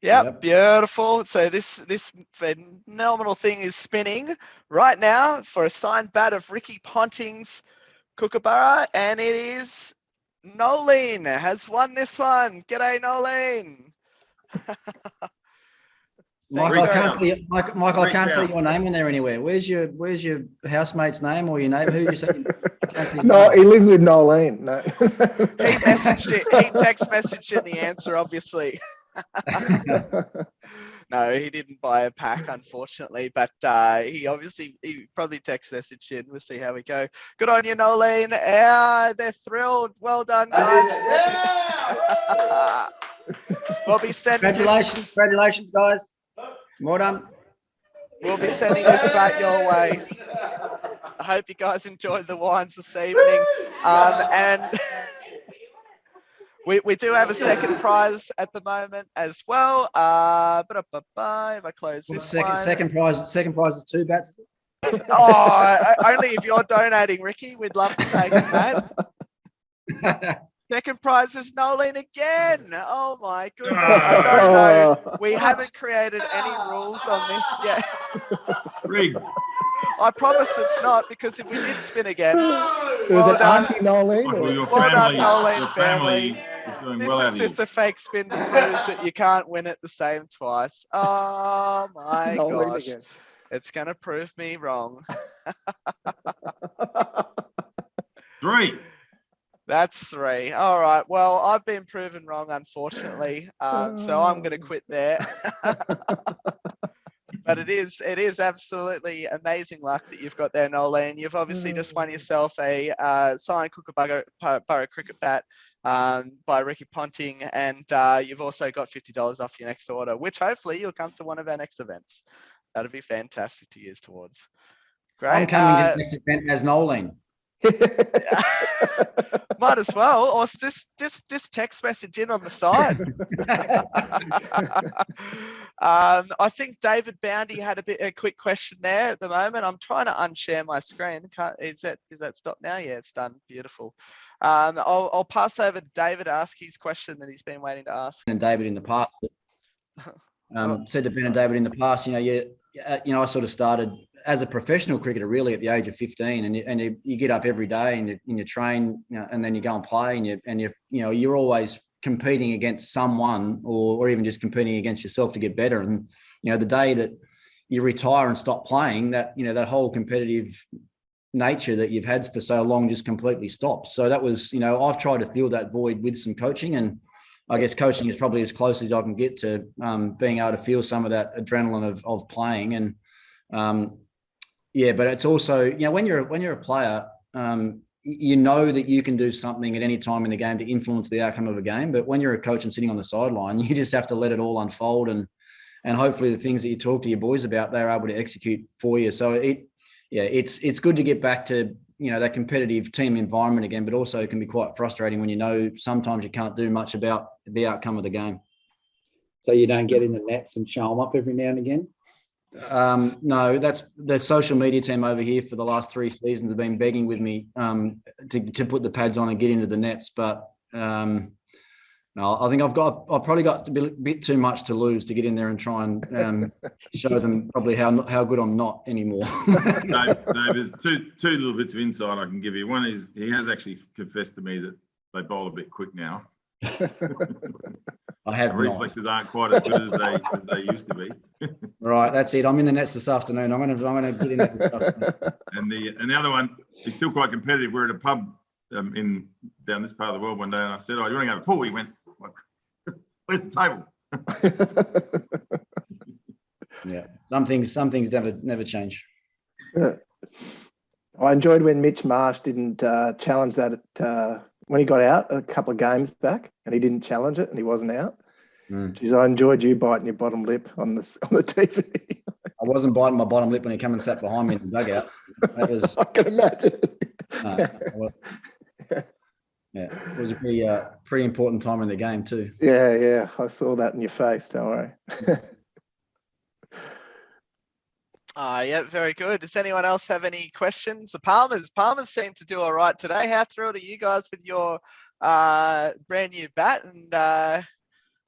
Yep, beautiful. So this phenomenal thing is spinning right now for a signed bat of Ricky Ponting's Kookaburra, and it is Nolene has won this one. G'day, Nolene. Michael, I can't Retail. see Michael, I can't see Retail. your name on there anywhere. Where's your housemate's name or your name? Who you say? I can't see his No, name. he lives with Nolene. No. He messaged it. He text messaged in the answer, obviously. No, he didn't buy a pack, unfortunately, but he probably text messaged in. We'll see how we go. Good on you, Nolene. They're thrilled. Well done, guys. We'll be sending this. Congratulations, guys. Well done. We'll be sending this back your way. I hope you guys enjoyed the wines this evening. And we do have a second prize at the moment as well. But if I close this one. Second prize is 2 bats. Only if you're donating, Ricky. We'd love to take it, mate. Second prize is Nolene again. Oh my goodness. I don't know. We haven't created any rules on this yet. Rigged. I promise it's not, because if we did spin again, Was well it done. Auntie Nolene? Michael, your Well done, family, Nolene your family. family is doing This well out is of just you. a fake spin to prove that you can't win it the same twice. Oh my Nolene gosh. again. It's going to prove me wrong. 3. That's 3. All right. Well, I've been proven wrong, unfortunately. So I'm going to quit there. But it is absolutely amazing luck that you've got there, Nolene. You've obviously just won yourself a signed Kookaburra cricket bat by Ricky Ponting, and you've also got $50 off your next order, which hopefully you'll come to one of our next events. That'd be fantastic to use towards. Great. I'm coming to the next event as Nolene. Might as well, or just text message in on the side. I think David Boundy had a quick question there at the moment. I'm trying to unshare my screen. Is that stopped now? Yeah, it's done. Beautiful. I'll pass over to David to ask his question that he's been waiting to ask. And David in the past. Said to Ben and David in the past, I sort of started as a professional cricketer really at the age of 15, and you get up every day and you train, and then you go and play, and you're always competing against someone, or even just competing against yourself to get better. And the day that you retire and stop playing, that that whole competitive nature that you've had for so long just completely stops. So that was, I've tried to fill that void with some coaching, and I guess coaching is probably as close as I can get to being able to feel some of that adrenaline of playing. And but it's also, when you're a player, that you can do something at any time in the game to influence the outcome of a game. But when you're a coach and sitting on the sideline, you just have to let it all unfold, and hopefully the things that you talk to your boys about, they're able to execute for you. So it's good to get back to that competitive team environment again, but also it can be quite frustrating when sometimes you can't do much about the outcome of the game. So you don't get in the nets and show them up every now and again? No, that's the social media team over here for the last 3 seasons have been begging with me to put the pads on and get into the nets, but no, I think I've probably got a bit too much to lose to get in there and try and show them probably how good I'm not anymore. Dave, there's two little bits of insight I can give you. One is he has actually confessed to me that they bowl a bit quick now. I have reflexes aren't quite as good as they used to be. Right, that's it. I'm in the nets this afternoon. I'm gonna get in there this afternoon. And the other one, he's still quite competitive. We're at a pub down this part of the world one day, and I said, "Oh, you want to go to the pool?" He went, "Where's the table?" Yeah, some things never change. I enjoyed when Mitch Marsh didn't challenge that when he got out a couple of games back, and he didn't challenge it, and he wasn't out. Geez, I enjoyed you biting your bottom lip on the TV. I wasn't biting my bottom lip when he came and sat behind me in the dugout. That was. I can imagine. It was a pretty important time in the game too. Yeah, I saw that in your face. Don't worry. Yeah, very good. Does anyone else have any questions? The Palmers seem to do all right today. How thrilled are you guys with your brand new bat? And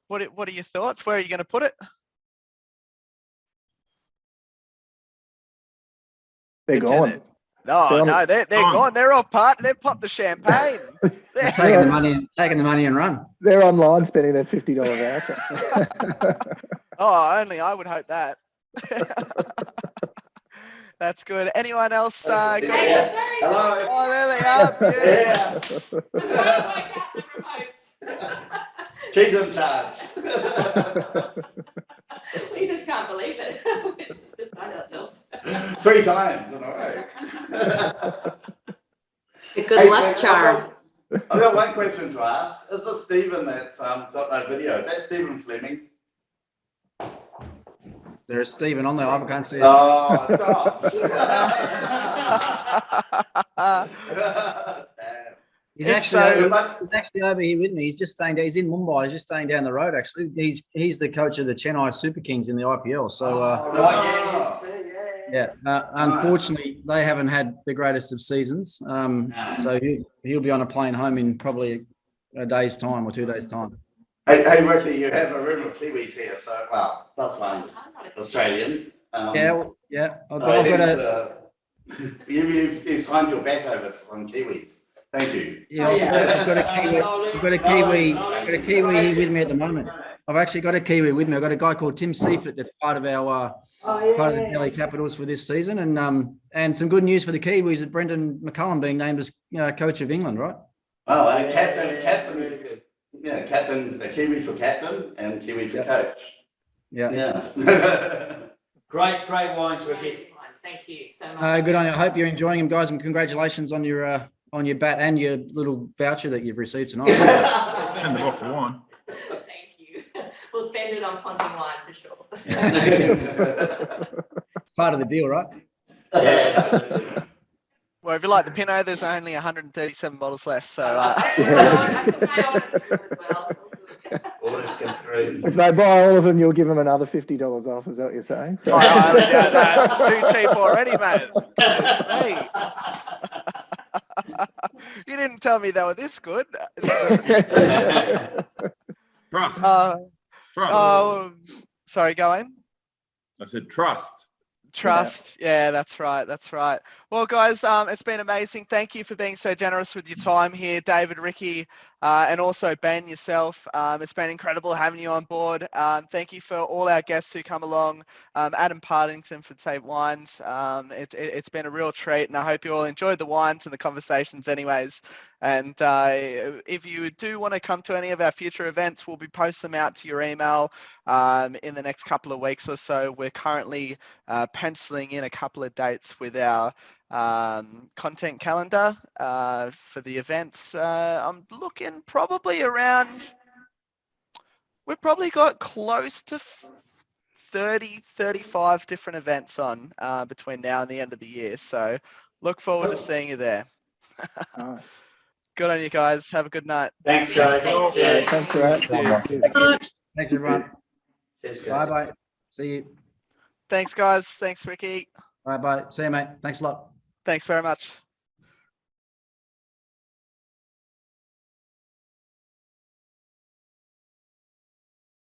what are your thoughts? Where are you going to put it? They're gone. No, they're gone. They're off part. They've popped the champagne. They're taking the money and run. They're online spending their $50 voucher. Oh, only I would hope that. That's good. Anyone else? Got Yeah. any- Hello. Oh, there they are. Beauty. Yeah. She's in charge. We just can't believe it. We just beside ourselves. 3 times in a row. It's a good Hey, luck I've charm. I've got one question to ask. Is this Stephen that's got no video? Is that Stephen Fleming? There's Stephen on there. I can't see. Oh, God. Damn. He's If actually, so- he's actually over here with me. He's just staying. He's in Mumbai. He's just staying down the road. Actually, he's the coach of the Chennai Super Kings in the IPL. So yeah, unfortunately, they haven't had the greatest of seasons. So he'll be on a plane home in probably a day's time or 2 days' time. Hey, Ricky, you have a room of Kiwis here. So, well, that's one Australian. Yeah. I've got a. You've signed your back over to some Kiwis. Thank you. Yeah, I've got a Kiwi. I've got a Kiwi. I've got a Kiwi here with me at the moment. I've actually got a Kiwi with me. I've got a guy called Tim Seifert that's part of our part of the Delhi Capitals for this season, and some good news for the Kiwis that Brendan McCullum being named as coach of England, right? Oh, captain. Yeah, captain. A Kiwi for captain and Kiwi for coach. Yeah. Yeah. Great wines, Ricky. Thank you so much. Good on you. I hope you're enjoying them, guys, and congratulations on your bat and your little voucher that you've received tonight. And the box of wine. Thank you. We'll spend it on Ponting wine for sure. It's part of the deal, right? Yeah. Well, if you like the Pinot, there's only 137 bottles left. So Orders come through. If they buy all of them, you'll give them another $50 off. Is that what you're saying? So- I highly doubt that. It's too cheap already, mate. Goodness me. You didn't tell me they were this good. Trust. Oh, sorry, go on. I said trust. Trust. Yeah, that's right. That's right. Well, guys, it's been amazing. Thank you for being so generous with your time here, David, Ricky, and also Ben, yourself. It's been incredible having you on board. Thank you for all our guests who come along. Adam Partington for Tate Wines. It's been a real treat, and I hope you all enjoyed the wines and the conversations anyways. And if you do want to come to any of our future events, we'll be posting them out to your email in the next couple of weeks or so. We're currently penciling in a couple of dates with our content calendar for the events. I'm looking probably around, we've probably got close to 35 different events on between now and the end of the year. So look forward to seeing you there. Nice. Good on you guys. Have a good night. Thanks, guys. Thanks for that. Cheers. Thanks, everyone. Cheers, guys. Bye. See you. Thanks, guys. Thanks, Ricky. Bye. See you, mate. Thanks a lot. Thanks very much.